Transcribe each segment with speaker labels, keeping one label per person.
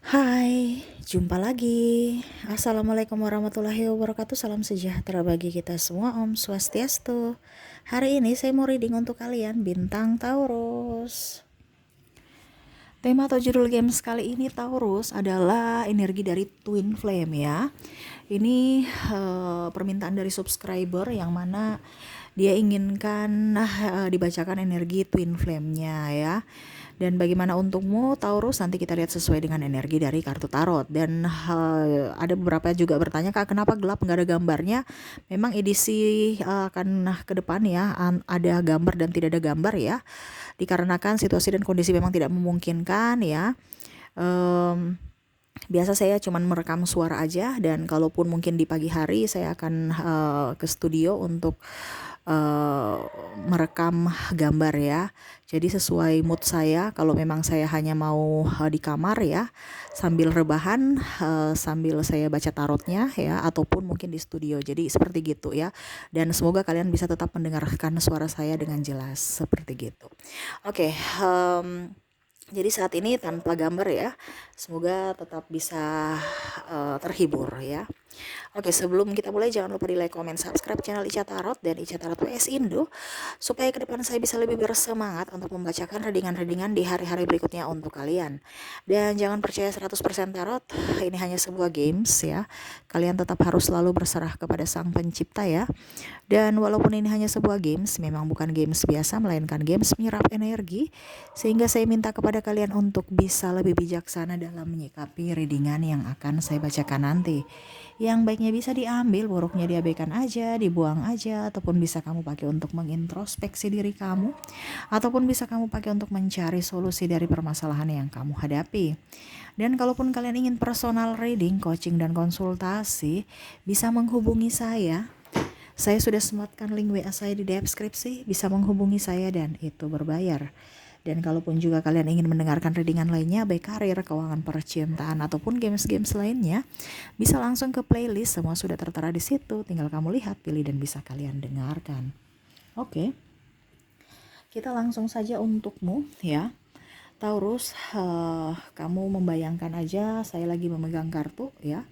Speaker 1: Hai, jumpa lagi. Assalamualaikum warahmatullahi wabarakatuh. Salam sejahtera bagi kita semua. Om Swastiastu. Hari ini saya mau reading untuk kalian bintang Taurus. Tema atau judul games kali ini Taurus adalah energi dari Twin Flame ya. Ini permintaan dari subscriber yang mana dia inginkan dibacakan energi Twin Flame-nya ya. Dan bagaimana untukmu Taurus, nanti kita lihat sesuai dengan energi dari kartu tarot. Dan ada beberapa juga bertanya, Kak, kenapa gelap nggak ada gambarnya? Memang edisi akan ke depan ya, ada gambar dan tidak ada gambar ya, dikarenakan situasi dan kondisi memang tidak memungkinkan ya. Biasa saya cuman merekam suara aja, dan kalaupun mungkin di pagi hari saya akan ke studio untuk merekam gambar ya. Jadi sesuai mood saya, kalau memang saya hanya mau di kamar ya, sambil rebahan, sambil saya baca tarotnya ya, ataupun mungkin di studio. Jadi seperti gitu ya. Dan semoga kalian bisa tetap mendengarkan suara saya dengan jelas seperti gitu. Oke, jadi saat ini tanpa gambar ya. Semoga tetap bisa terhibur ya. Oke, sebelum kita mulai jangan lupa di like, comment, subscribe channel Ica Tarot dan Ica Tarot WS Indo supaya ke depan saya bisa lebih bersemangat untuk membacakan readingan-readingan di hari-hari berikutnya untuk kalian. Dan jangan percaya 100% tarot, ini hanya sebuah games ya. Kalian tetap harus selalu berserah kepada Sang Pencipta ya. Dan walaupun ini hanya sebuah games, memang bukan games biasa melainkan games menyerap energi, sehingga saya minta kepada kalian untuk bisa lebih bijaksana dalam menyikapi readingan yang akan saya bacakan nanti. Yang baiknya bisa diambil, buruknya diabaikan aja, dibuang aja, ataupun bisa kamu pakai untuk mengintrospeksi diri kamu, ataupun bisa kamu pakai untuk mencari solusi dari permasalahan yang kamu hadapi. Dan kalaupun kalian ingin personal reading, coaching, dan konsultasi, bisa menghubungi saya. Saya sudah sematkan link WA saya di deskripsi, bisa menghubungi saya dan itu berbayar. Dan kalaupun juga kalian ingin mendengarkan readingan lainnya, baik karir, keuangan, percintaan, ataupun games-games lainnya, bisa langsung ke playlist, semua sudah tertera di situ. Tinggal kamu lihat, pilih, dan bisa kalian dengarkan. Oke, kita langsung saja untukmu ya. Taurus, kamu membayangkan aja saya lagi memegang kartu ya,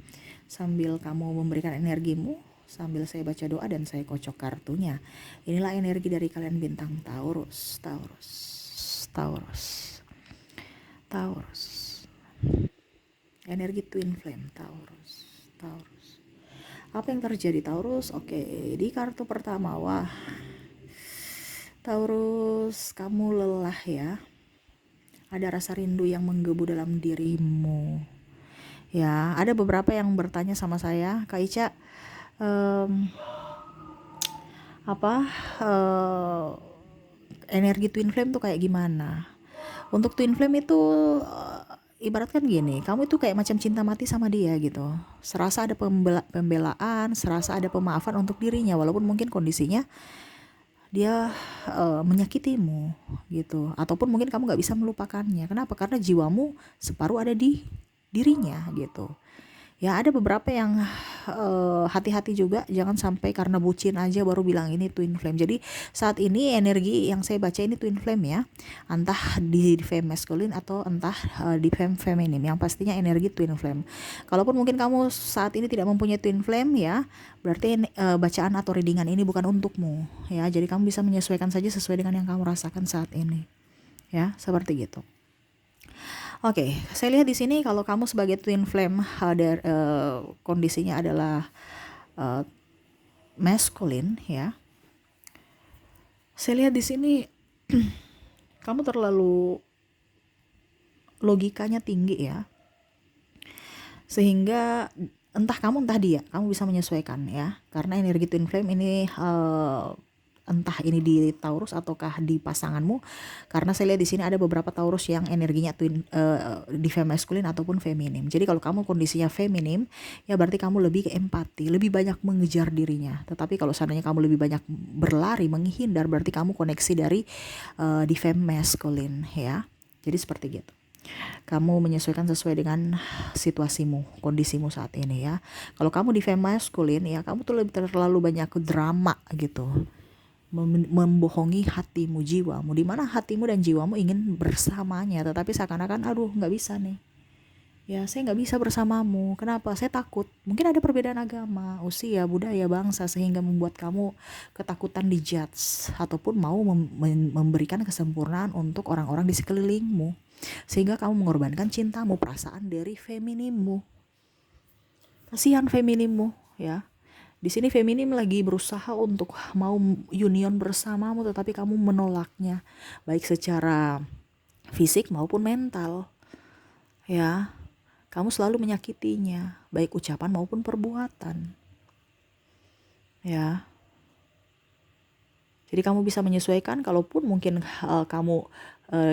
Speaker 1: sambil kamu memberikan energimu, sambil saya baca doa dan saya kocok kartunya. Inilah energi dari kalian bintang Taurus, Taurus, Taurus, Taurus. Energi Twin Flame Taurus, Taurus. Apa yang terjadi Taurus? Oke, di kartu pertama, wah, Taurus, kamu lelah ya. Ada rasa rindu yang menggebu dalam dirimu. Ya, ada beberapa yang bertanya sama saya, Kak Ica, energi Twin Flame tuh kayak gimana? Untuk Twin Flame itu ibaratkan gini, kamu itu kayak macam cinta mati sama dia gitu. Serasa ada pembelaan, serasa ada pemaafan untuk dirinya, walaupun mungkin kondisinya dia menyakitimu gitu, ataupun mungkin kamu nggak bisa melupakannya. Kenapa? Karena jiwamu separuh ada di dirinya gitu. Ya, ada beberapa yang hati-hati juga, jangan sampai karena bucin aja baru bilang ini twin flame. Jadi saat ini energi yang saya baca ini twin flame ya, entah di flame masculine atau entah di flame feminim, yang pastinya energi twin flame. Kalaupun mungkin kamu saat ini tidak mempunyai twin flame ya, berarti bacaan atau readingan ini bukan untukmu ya. Jadi kamu bisa menyesuaikan saja sesuai dengan yang kamu rasakan saat ini ya, seperti gitu. Oke, saya lihat di sini kalau kamu sebagai twin flame, kondisinya adalah masculine ya. Saya lihat di sini kamu terlalu logikanya tinggi ya, sehingga entah kamu entah dia, kamu bisa menyesuaikan ya. Karena energi twin flame ini entah ini di Taurus ataukah di pasanganmu, karena saya lihat di sini ada beberapa Taurus yang energinya twin di fem maskulin ataupun feminim. Jadi kalau kamu kondisinya feminim ya berarti kamu lebih ke empati, lebih banyak mengejar dirinya. Tetapi kalau seandainya kamu lebih banyak berlari, menghindar, berarti kamu koneksi dari di fem maskulin ya. Jadi seperti gitu. Kamu menyesuaikan sesuai dengan situasimu, kondisimu saat ini ya. Kalau kamu di fem maskulin ya, kamu tuh lebih terlalu banyak drama gitu, membohongi hatimu, jiwamu, di mana hatimu dan jiwamu ingin bersamanya, tetapi seakan-akan aduh nggak bisa nih Ya, saya nggak bisa bersamamu. Kenapa? Saya takut. Mungkin ada perbedaan agama, usia, budaya, bangsa sehingga membuat kamu ketakutan dijudge ataupun mau memberikan kesempurnaan untuk orang-orang di sekelilingmu. Sehingga kamu mengorbankan cintamu, perasaan dari feminimmu. Kasihan feminimmu, ya. Di sini feminim lagi berusaha untuk mau union bersamamu, tetapi kamu menolaknya, baik secara fisik maupun mental. Ya, kamu selalu menyakitinya, baik ucapan maupun perbuatan. Ya, jadi kamu bisa menyesuaikan. Kalaupun mungkin kamu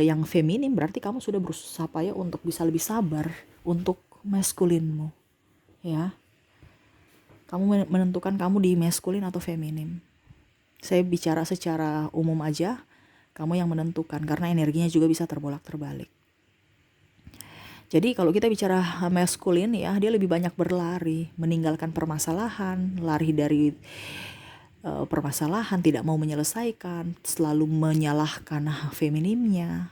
Speaker 1: yang feminim, berarti kamu sudah berusaha payah untuk bisa lebih sabar untuk maskulinmu. Ya, kamu menentukan kamu di maskulin atau feminim. Saya bicara secara umum aja, kamu yang menentukan karena energinya juga bisa terbolak-terbalik. Jadi kalau kita bicara maskulin ya, dia lebih banyak berlari, meninggalkan permasalahan, lari dari permasalahan, tidak mau menyelesaikan, selalu menyalahkan feminimnya,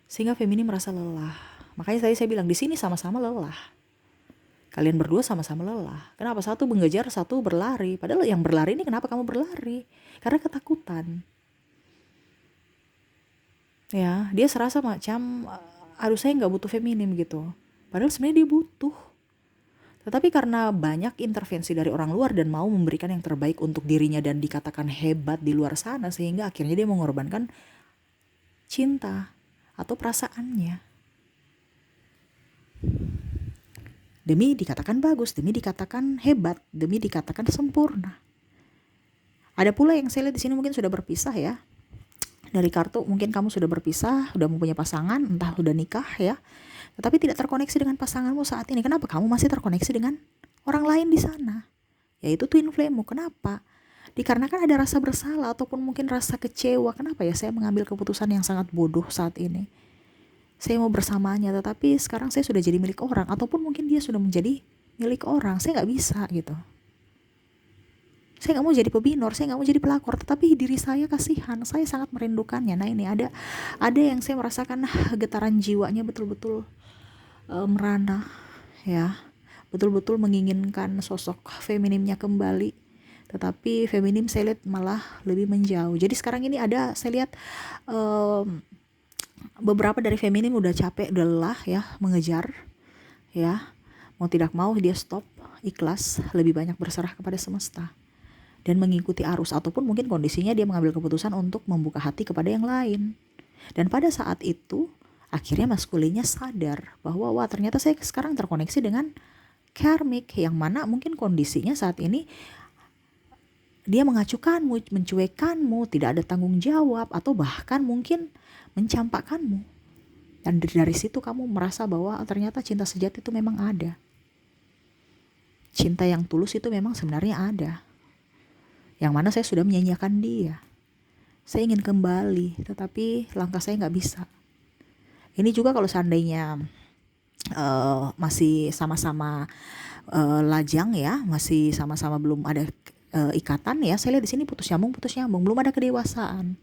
Speaker 1: sehingga feminim merasa lelah. Makanya saya bilang di sini sama-sama lelah. Kalian berdua sama-sama lelah. Kenapa? Satu mengejar, satu berlari. Padahal yang berlari ini kenapa kamu berlari? Karena ketakutan. Ya, dia serasa macam aduh saya nggak butuh feminim gitu. Padahal sebenarnya dia butuh. Tetapi karena banyak intervensi dari orang luar dan mau memberikan yang terbaik untuk dirinya dan dikatakan hebat di luar sana, sehingga akhirnya dia mengorbankan cinta atau perasaannya. Demi dikatakan bagus, demi dikatakan hebat, demi dikatakan sempurna. Ada pula yang saya lihat di sini mungkin sudah berpisah ya. Dari kartu mungkin kamu sudah berpisah, sudah mempunyai pasangan, entah sudah nikah ya. Tetapi tidak terkoneksi dengan pasanganmu saat ini. Kenapa kamu masih terkoneksi dengan orang lain di sana? Yaitu twin flame-mu. Kenapa? Dikarenakan ada rasa bersalah ataupun mungkin rasa kecewa. Kenapa ya saya mengambil keputusan yang sangat bodoh saat ini? Saya mau bersamanya, tetapi sekarang saya sudah jadi milik orang, ataupun mungkin dia sudah menjadi milik orang. Saya nggak bisa gitu. Saya nggak mau jadi pebinor, saya nggak mau jadi pelakor, tetapi diri saya kasihan, saya sangat merindukannya. Nah ini ada yang saya merasakan getaran jiwanya betul-betul merana, ya, betul-betul menginginkan sosok feminimnya kembali. Tetapi feminim saya lihat malah lebih menjauh. Jadi sekarang ini ada saya lihat beberapa dari feminim udah capek, udah lelah ya mengejar, ya, mau tidak mau dia stop, ikhlas, lebih banyak berserah kepada semesta dan mengikuti arus, ataupun mungkin kondisinya dia mengambil keputusan untuk membuka hati kepada yang lain. Dan pada saat itu akhirnya maskulinnya sadar bahwa wah ternyata saya sekarang terkoneksi dengan karmik, yang mana mungkin kondisinya saat ini dia mengacukanmu, mencuekanmu, tidak ada tanggung jawab, atau bahkan mungkin mencampakkanmu. Dan dari situ kamu merasa bahwa ternyata cinta sejati itu memang ada. Cinta yang tulus itu memang sebenarnya ada. Yang mana saya sudah menyanyiakan dia. Saya ingin kembali, tetapi langkah saya nggak bisa. Ini juga kalau seandainya masih sama-sama lajang ya, masih sama-sama belum ada ikatan ya, saya lihat di sini putus nyambung, belum ada kedewasaan.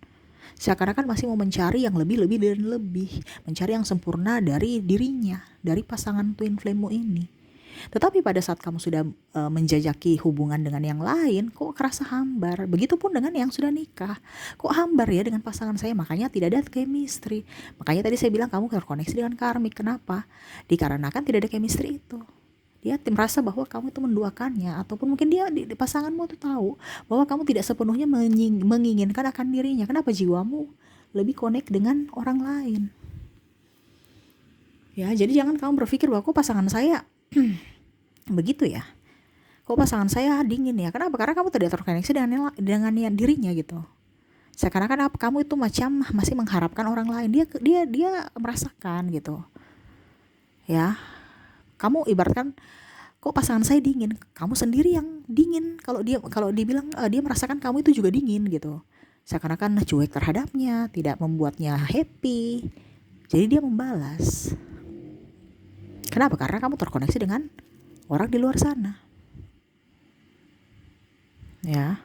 Speaker 1: Seakan-akan masih mau mencari yang lebih dan lebih, mencari yang sempurna dari dirinya, dari pasangan twin flame-mu ini. Tetapi pada saat kamu sudah menjajaki hubungan dengan yang lain, kok kerasa hambar. Begitupun dengan yang sudah nikah, kok hambar ya dengan pasangan saya, makanya tidak ada chemistry. Makanya tadi saya bilang kamu terkoneksi dengan karmik. Kenapa? Dikarenakan tidak ada chemistry itu. Dia merasa bahwa kamu itu menduakannya, ataupun mungkin dia di pasanganmu tuh tahu bahwa kamu tidak sepenuhnya menginginkan akan dirinya. Kenapa? Jiwamu lebih connect dengan orang lain. Ya, jadi jangan kamu berpikir bahwa kok pasangan saya begitu ya. Kok pasangan saya dingin ya? Kenapa? Karena kamu tidak terkoneksi dengan dirinya gitu. Seakan-akan kamu itu macam masih mengharapkan orang lain. Dia merasakan gitu. Ya. Kamu ibaratkan kok pasangan saya dingin, kamu sendiri yang dingin. Kalau dia bilang dia merasakan kamu itu juga dingin gitu. Seakan-akan cuek terhadapnya, tidak membuatnya happy. Jadi dia membalas. Kenapa? Karena kamu terkoneksi dengan orang di luar sana. Ya.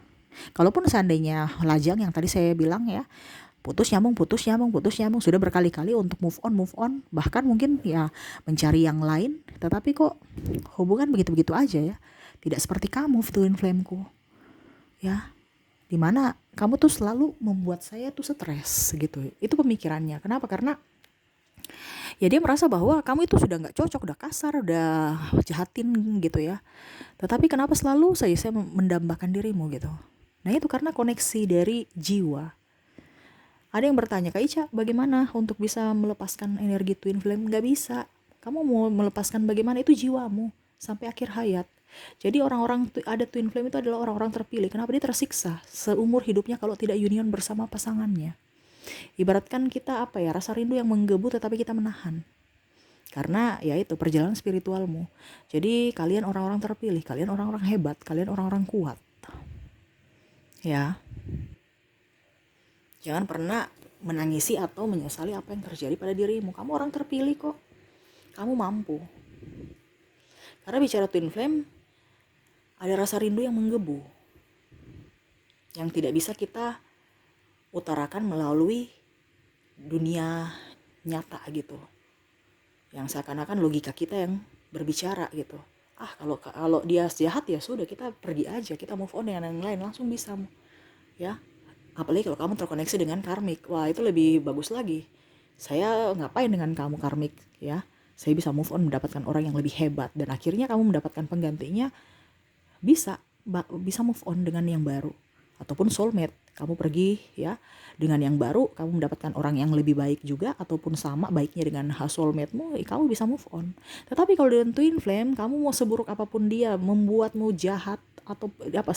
Speaker 1: Kalaupun seandainya lajang yang tadi saya bilang ya, putus nyambung, putus nyambung, putus nyambung, sudah berkali-kali untuk move on, bahkan mungkin ya mencari yang lain, tetapi kok hubungan begitu-begitu aja ya. Tidak seperti kamu, twin flameku, ya, dimana kamu tuh selalu membuat saya tuh stres gitu. Itu pemikirannya. Kenapa? Karena ya dia merasa bahwa kamu itu sudah nggak cocok, udah kasar, udah jahatin gitu ya. Tetapi kenapa selalu saya mendambakan dirimu gitu. Nah itu karena koneksi dari jiwa. Ada yang bertanya, Kak Ica, bagaimana untuk bisa melepaskan energi twin flame? Nggak bisa. Kamu mau melepaskan bagaimana? Itu jiwamu sampai akhir hayat. Jadi orang-orang ada twin flame itu adalah orang-orang terpilih. Kenapa? Dia tersiksa seumur hidupnya kalau tidak union bersama pasangannya. Ibaratkan kita apa ya, rasa rindu yang menggebu tetapi kita menahan. Karena ya itu perjalanan spiritualmu. Jadi kalian orang-orang terpilih, kalian orang-orang hebat, kalian orang-orang kuat. Ya. Jangan pernah menangisi atau menyesali apa yang terjadi pada dirimu. Kamu orang terpilih kok. Kamu mampu. Karena bicara twin flame, ada rasa rindu yang menggebu. Yang tidak bisa kita utarakan melalui dunia nyata gitu. Yang seakan-akan logika kita yang berbicara gitu. Kalau dia jahat ya sudah, kita pergi aja, kita move on dengan yang lain, langsung bisa. Ya. Apalagi kalau kamu terkoneksi dengan karmik, wah itu lebih bagus lagi. Saya ngapain dengan kamu karmik ya? Saya bisa move on, mendapatkan orang yang lebih hebat, dan akhirnya kamu mendapatkan penggantinya, bisa move on dengan yang baru. Ataupun soulmate, kamu pergi ya dengan yang baru, kamu mendapatkan orang yang lebih baik juga, ataupun sama baiknya dengan soulmate-mu, kamu bisa move on. Tetapi kalau dengan twin flame, kamu mau seburuk apapun dia, membuatmu jahat atau apa,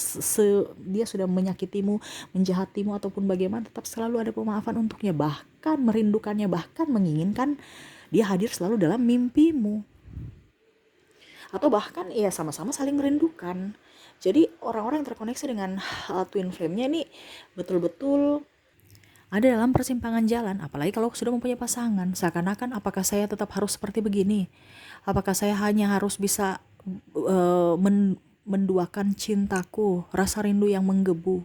Speaker 1: dia sudah menyakitimu, menjahatimu ataupun bagaimana, tetap selalu ada pemaafan untuknya, bahkan merindukannya, bahkan menginginkan dia hadir selalu dalam mimpimu, atau bahkan ya sama-sama saling merindukan. Jadi orang-orang yang terkoneksi dengan twin flame-nya ini betul-betul ada dalam persimpangan jalan. Apalagi kalau sudah mempunyai pasangan, seakan-akan apakah saya tetap harus seperti begini? Apakah saya hanya harus bisa menduakan cintaku, rasa rindu yang menggebu,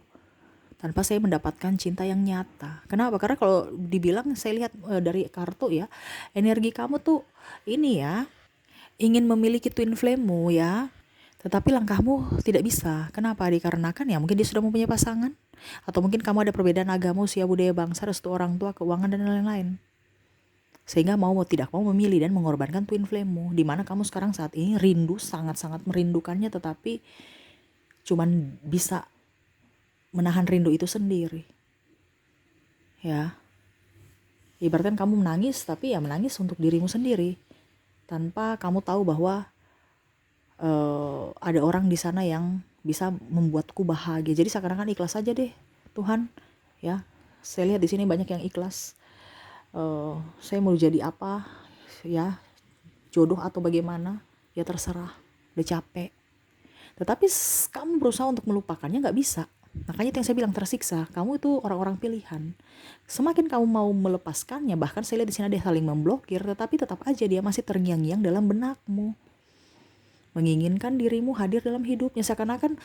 Speaker 1: tanpa saya mendapatkan cinta yang nyata? Kenapa? Karena kalau dibilang, saya lihat dari kartu ya, energi kamu tuh ini ya, ingin memiliki twin flame-mu ya, tetapi langkahmu tidak bisa. Kenapa? Dikarenakan ya mungkin dia sudah mempunyai pasangan, atau mungkin kamu ada perbedaan agama, usia, budaya, bangsa, restu orang tua, keuangan, dan lain-lain. Sehingga mau tidak mau memilih dan mengorbankan twin flame-mu, di mana kamu sekarang saat ini rindu, sangat-sangat merindukannya, tetapi cuman bisa menahan rindu itu sendiri. Ya. Ibaratkan kamu menangis, tapi ya menangis untuk dirimu sendiri, tanpa kamu tahu bahwa ada orang di sana yang bisa membuatku bahagia. Jadi seakan-akan ikhlas saja deh, Tuhan. Ya, saya lihat di sini banyak yang ikhlas. Saya mau jadi apa, ya, jodoh atau bagaimana, ya terserah. Udah capek. Tetapi kamu berusaha untuk melupakannya, nggak bisa. Makanya itu yang saya bilang, tersiksa. Kamu itu orang-orang pilihan. Semakin kamu mau melepaskannya, bahkan saya lihat di sini ada saling memblokir, tetapi tetap aja dia masih terngiang-ngiang dalam benakmu, menginginkan dirimu hadir dalam hidupnya. Seakan-akan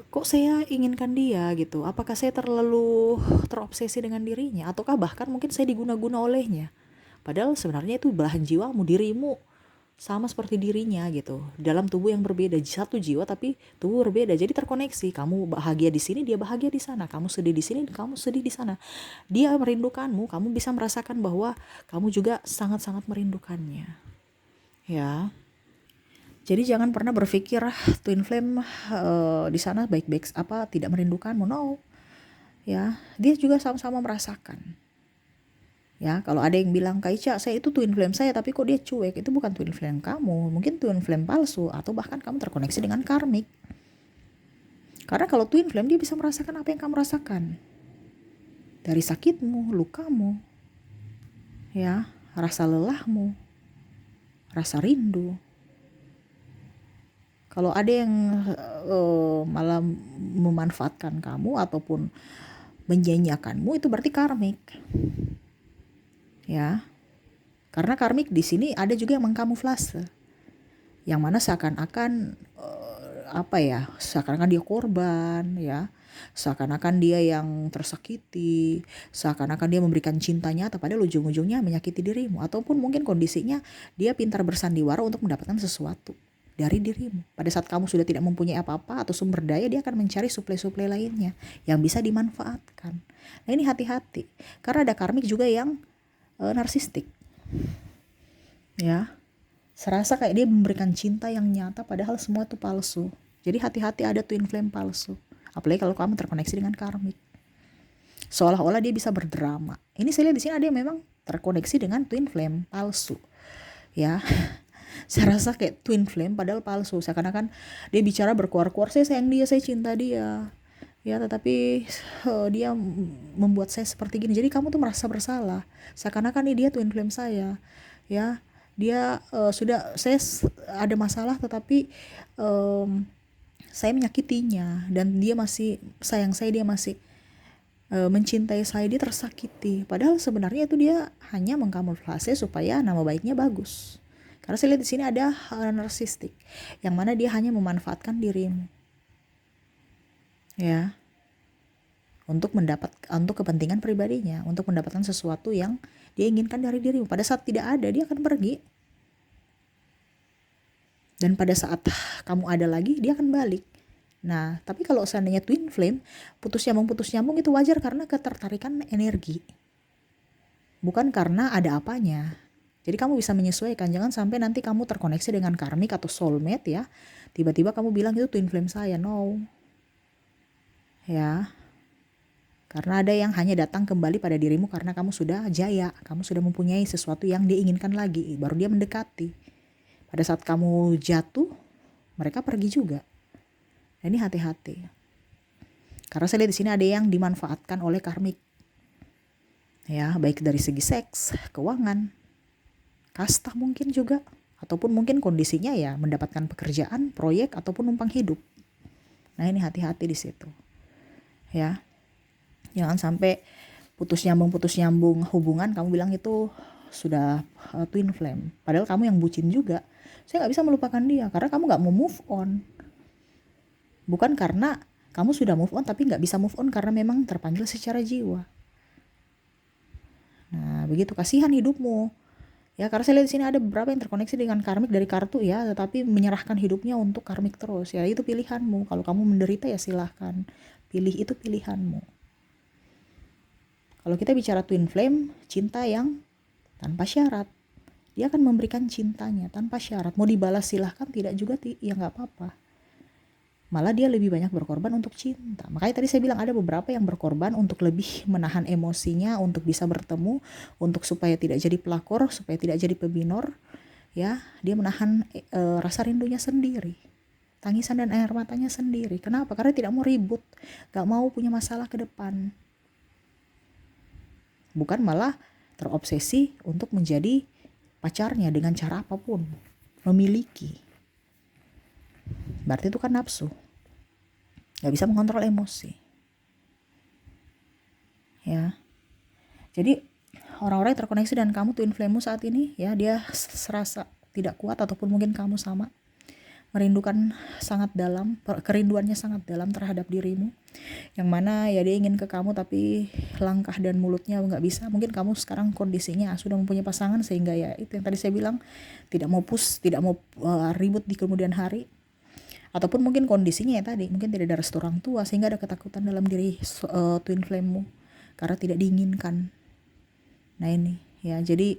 Speaker 1: kok saya inginkan dia gitu, apakah saya terlalu terobsesi dengan dirinya, ataukah bahkan mungkin saya diguna-guna olehnya, padahal sebenarnya itu belahan jiwamu, dirimu sama seperti dirinya gitu, dalam tubuh yang berbeda, satu jiwa tapi tubuh berbeda. Jadi terkoneksi, kamu bahagia di sini, dia bahagia di sana, kamu sedih di sini, kamu sedih di sana. Dia merindukanmu, kamu bisa merasakan bahwa kamu juga sangat-sangat merindukannya. Ya. Jadi jangan pernah berpikir twin flame di sana baik-baik apa tidak merindukanmu. No. Ya, dia juga sama-sama merasakan. Ya, kalau ada yang bilang, Kak Ica, saya itu twin flame saya tapi kok dia cuek, itu bukan twin flame kamu, mungkin twin flame palsu, atau bahkan kamu terkoneksi dengan karmik. Karena kalau twin flame, dia bisa merasakan apa yang kamu rasakan. Dari sakitmu, lukamu, ya, rasa lelahmu, rasa rindu. Kalau ada yang malah memanfaatkan kamu ataupun menyanyiakanmu, itu berarti karmik. Ya. Karena karmik di sini ada juga yang mengkamuflase. Yang mana seakan-akan seakan-akan dia korban ya, seakan-akan dia yang tersakiti, seakan-akan dia memberikan cinta nyata padahal ujung-ujungnya menyakiti dirimu. Ataupun mungkin kondisinya dia pintar bersandiwara untuk mendapatkan sesuatu dari dirimu. Pada saat kamu sudah tidak mempunyai apa-apa atau sumber daya, dia akan mencari suplai-suplai lainnya yang bisa dimanfaatkan. Nah ini hati-hati, karena ada karmik juga yang narsistik ya, serasa kayak dia memberikan cinta yang nyata padahal semua itu palsu. Jadi hati-hati, ada twin flame palsu. Apalagi kalau kamu terkoneksi dengan karmik, seolah-olah dia bisa berdrama. Ini saya lihat di sini ada yang memang terkoneksi dengan twin flame palsu ya. Saya rasa kayak twin flame padahal palsu, seakan-akan dia bicara berkuar-kuar, saya sayang dia, saya cinta dia ya, tetapi dia membuat saya seperti gini. Jadi kamu tuh merasa bersalah, seakan-akan nih dia twin flame saya ya. Dia saya ada masalah, tetapi saya menyakitinya dan dia masih sayang saya, dia masih mencintai saya, dia tersakiti. Padahal sebenarnya itu dia hanya mengkamuflase supaya nama baiknya bagus. Karena saya lihat di sini ada narsistik yang mana dia hanya memanfaatkan dirimu ya, untuk kepentingan pribadinya, untuk mendapatkan sesuatu yang dia inginkan dari dirimu. Pada saat tidak ada, dia akan pergi. Dan pada saat kamu ada lagi, dia akan balik. Nah, tapi kalau seandainya twin flame, putus nyambung itu wajar karena ketertarikan energi. Bukan karena ada apanya. Jadi kamu bisa menyesuaikan, jangan sampai nanti kamu terkoneksi dengan karmik atau soulmate ya. Tiba-tiba kamu bilang itu twin flame saya, no. Ya. Karena ada yang hanya datang kembali pada dirimu karena kamu sudah jaya, kamu sudah mempunyai sesuatu yang dia inginkan lagi, baru dia mendekati. Pada saat kamu jatuh, mereka pergi juga. Nah, ini hati-hati. Karena saya lihat di sini ada yang dimanfaatkan oleh karmik. Ya, baik dari segi seks, keuangan, kasta mungkin juga, ataupun mungkin kondisinya ya mendapatkan pekerjaan, proyek ataupun numpang hidup. Nah, ini hati-hati di situ. Ya. Jangan sampai putus nyambung hubungan kamu bilang itu sudah twin flame. Padahal kamu yang bucin juga. Saya gak bisa melupakan dia karena kamu gak mau move on. Bukan karena kamu sudah move on tapi gak bisa move on karena memang terpanggil secara jiwa. Nah begitu, kasihan hidupmu. Ya karena saya lihat di sini ada beberapa yang terkoneksi dengan karmik dari kartu ya, tetapi menyerahkan hidupnya untuk karmik terus. Ya itu pilihanmu. Kalau kamu menderita ya silahkan. Pilih, itu pilihanmu. Kalau kita bicara twin flame, cinta yang tanpa syarat. Dia akan memberikan cintanya tanpa syarat. Mau dibalas silahkan, tidak juga ya gak apa-apa. Malah dia lebih banyak berkorban untuk cinta. Makanya tadi saya bilang ada beberapa yang berkorban untuk lebih menahan emosinya, untuk bisa bertemu, untuk supaya tidak jadi pelakor, supaya tidak jadi pebinor. Ya, dia menahan rasa rindunya sendiri. Tangisan dan air matanya sendiri. Kenapa? Karena tidak mau ribut. Gak mau punya masalah ke depan. Bukan malah terobsesi untuk menjadi pacarnya dengan cara apapun, memiliki. Berarti itu kan nafsu, gak bisa mengontrol emosi ya. Jadi orang-orang yang terkoneksi dengan kamu twin flame saat ini ya, dia serasa tidak kuat ataupun mungkin kamu sama, merindukan sangat dalam, kerinduannya sangat dalam terhadap dirimu, yang mana ya dia ingin ke kamu tapi langkah dan mulutnya nggak bisa. Mungkin kamu sekarang kondisinya sudah mempunyai pasangan sehingga ya itu yang tadi saya bilang, tidak mau ribut di kemudian hari, ataupun mungkin kondisinya ya tadi mungkin tidak ada restu orang tua sehingga ada ketakutan dalam diri twin flame-mu karena tidak diinginkan. Nah ini ya, jadi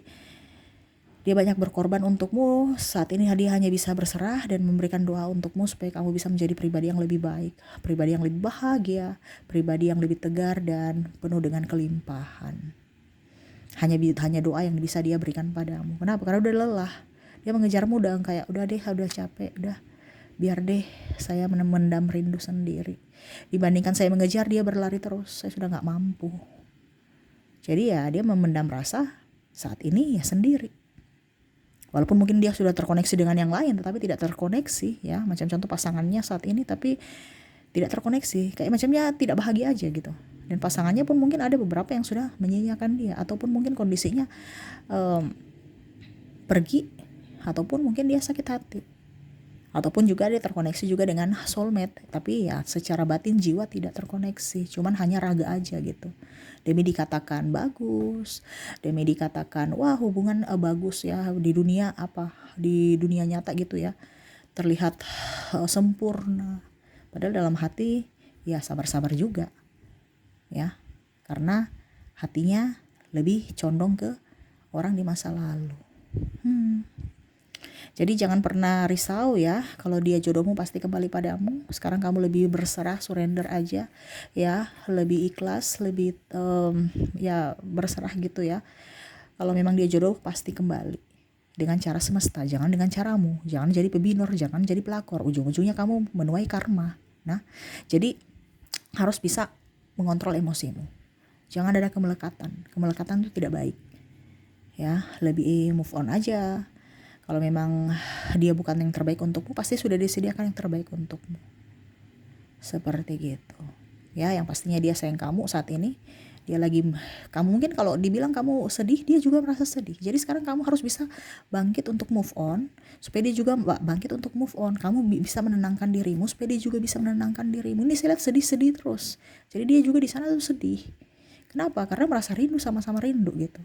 Speaker 1: dia banyak berkorban untukmu. Saat ini dia hanya bisa berserah dan memberikan doa untukmu supaya kamu bisa menjadi pribadi yang lebih baik, pribadi yang lebih bahagia, pribadi yang lebih tegar dan penuh dengan kelimpahan. Hanya doa yang bisa dia berikan padamu. Kenapa? Karena udah lelah. Dia mengejarmu udah kayak udah capek, udah biar deh saya mendam rindu sendiri. Dibandingkan saya mengejar, dia berlari terus. Saya sudah gak mampu. Jadi ya dia memendam rasa saat ini ya sendiri. Walaupun mungkin dia sudah terkoneksi dengan yang lain, tetapi tidak terkoneksi ya. Macam contoh pasangannya saat ini, tapi tidak terkoneksi. Kayak macamnya tidak bahagia aja gitu. Dan pasangannya pun mungkin ada beberapa yang sudah menyia-nyiakan dia. Ataupun mungkin kondisinya pergi. Ataupun mungkin dia sakit hati. Ataupun juga dia terkoneksi juga dengan soulmate, tapi ya secara batin jiwa tidak terkoneksi, cuman hanya raga aja gitu. Demi dikatakan bagus, demi dikatakan wah hubungan bagus ya di dunia di dunia nyata gitu ya, terlihat sempurna. Padahal dalam hati ya sabar-sabar juga ya, karena hatinya lebih condong ke orang di masa lalu. Jadi jangan pernah risau ya, kalau dia jodohmu pasti kembali padamu. Sekarang kamu lebih berserah, surrender aja ya, lebih ikhlas, lebih ya berserah gitu ya. Kalau memang dia jodoh pasti kembali dengan cara semesta, jangan dengan caramu. Jangan jadi pebinor, jangan jadi pelakor. Ujung-ujungnya kamu menuai karma. Nah, jadi harus bisa mengontrol emosimu. Jangan ada kemelekatan. Kemelekatan itu tidak baik. Ya, lebih move on aja. Kalau memang dia bukan yang terbaik untukmu, pasti sudah disediakan yang terbaik untukmu. Seperti gitu. Ya, yang pastinya dia sayang kamu saat ini. Dia lagi, kamu mungkin kalau dibilang kamu sedih, dia juga merasa sedih. Jadi sekarang kamu harus bisa bangkit untuk move on, supaya dia juga bangkit untuk move on. Kamu bisa menenangkan dirimu, supaya dia juga bisa menenangkan dirimu. Ini saya lihat sedih-sedih terus. Jadi dia juga di sana tuh sedih. Kenapa? Karena merasa rindu, sama-sama rindu gitu.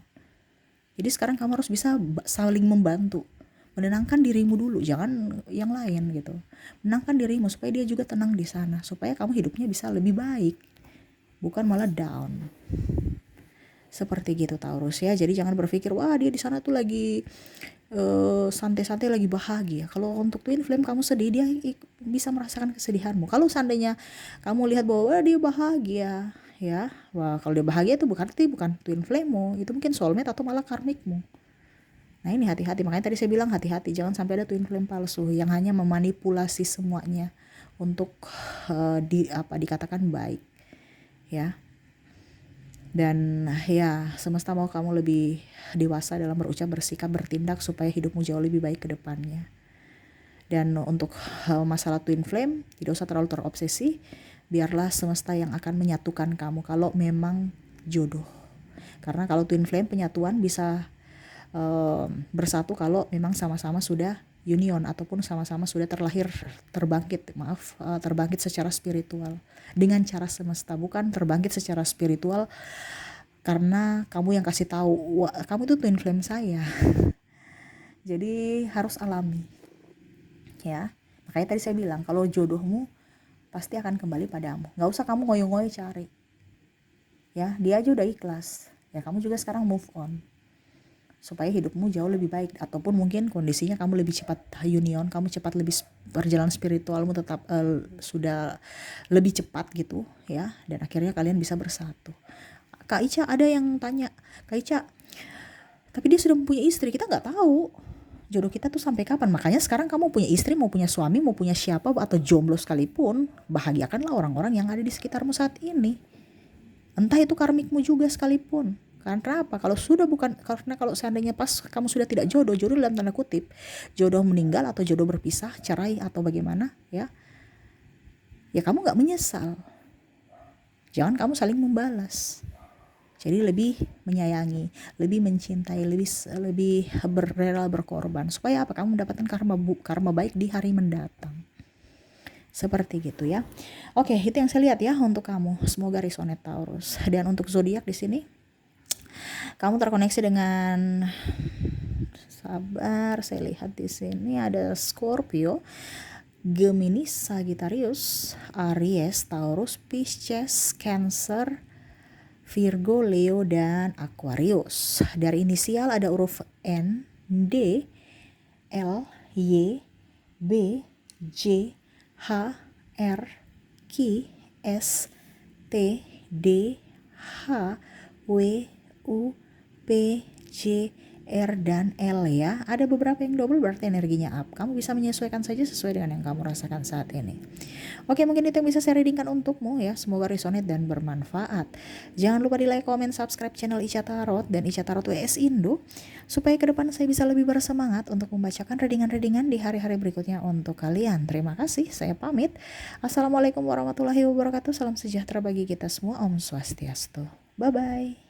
Speaker 1: Jadi sekarang kamu harus bisa saling membantu. Menenangkan dirimu dulu, jangan yang lain gitu. Menenangkan dirimu supaya dia juga tenang di sana, supaya kamu hidupnya bisa lebih baik, bukan malah down. Seperti gitu Taurus ya. Jadi jangan berpikir wah dia di sana tuh lagi santai-santai lagi bahagia. Kalau untuk twin flame kamu sedih, dia bisa merasakan kesedihanmu. Kalau seandainya kamu lihat bahwa wah, dia bahagia ya, wah kalau dia bahagia itu bukan twin flame-mu, itu mungkin soulmate atau malah karmikmu. Nah ini hati-hati, makanya tadi saya bilang hati-hati, jangan sampai ada twin flame palsu yang hanya memanipulasi semuanya untuk dikatakan baik ya. Dan ya semesta mau kamu lebih dewasa dalam berucap, bersikap, bertindak supaya hidupmu jauh lebih baik ke depannya. Dan untuk masalah twin flame tidak usah terlalu terobsesi, biarlah semesta yang akan menyatukan kamu kalau memang jodoh. Karena kalau twin flame penyatuan bisa bersatu kalau memang sama-sama sudah union ataupun sama-sama sudah terbangkit secara spiritual dengan cara semesta, bukan terbangkit secara spiritual karena kamu yang kasih tahu kamu itu twin flame saya. Jadi harus alami ya. Makanya tadi saya bilang kalau jodohmu pasti akan kembali padamu, nggak usah kamu ngoyo-ngoyo cari ya, dia aja udah ikhlas ya, kamu juga sekarang move on supaya hidupmu jauh lebih baik. Ataupun mungkin kondisinya kamu lebih cepat union, kamu cepat lebih perjalanan spiritualmu tetap sudah lebih cepat gitu ya, dan akhirnya kalian bisa bersatu. Kak Ica ada yang tanya, Kak Ica tapi dia sudah mempunyai istri, kita nggak tahu jodoh kita tuh sampai kapan. Makanya sekarang kamu punya istri, mau punya suami, mau punya siapa atau jomblo sekalipun, bahagiakanlah orang-orang yang ada di sekitarmu saat ini, entah itu karmikmu juga sekalipun. Karena apa? Kalau seandainya pas kamu sudah tidak jodoh dalam tanda kutip, jodoh meninggal atau jodoh berpisah, cerai atau bagaimana ya kamu nggak menyesal. Jangan kamu saling membalas. Jadi lebih menyayangi, lebih mencintai, lebih rela berkorban supaya apa? Kamu mendapatkan karma baik di hari mendatang. Seperti gitu ya. Oke, itu yang saya lihat ya untuk kamu. Semoga resonate Taurus. Dan untuk zodiak di sini, kamu terkoneksi dengan, sabar, saya lihat di sini ada Scorpio, Gemini, Sagittarius, Aries, Taurus, Pisces, Cancer, Virgo, Leo, dan Aquarius. Dari inisial ada huruf N, D, L, Y, B, J, H, R, Q, S, T, D, H, W, U, P, J, R, dan L ya. Ada beberapa yang double berarti energinya up. Kamu bisa menyesuaikan saja sesuai dengan yang kamu rasakan saat ini. Oke, mungkin itu yang bisa saya readingkan untukmu ya. Semoga resonate dan bermanfaat. Jangan lupa di like, comment, subscribe channel Ica Tarot dan Ica Tarot WS Indo, supaya ke depan saya bisa lebih bersemangat untuk membacakan readingan-readingan di hari-hari berikutnya untuk kalian. Terima kasih, saya pamit. Assalamualaikum warahmatullahi wabarakatuh. Salam sejahtera bagi kita semua. Om Swastiastu. Bye-bye.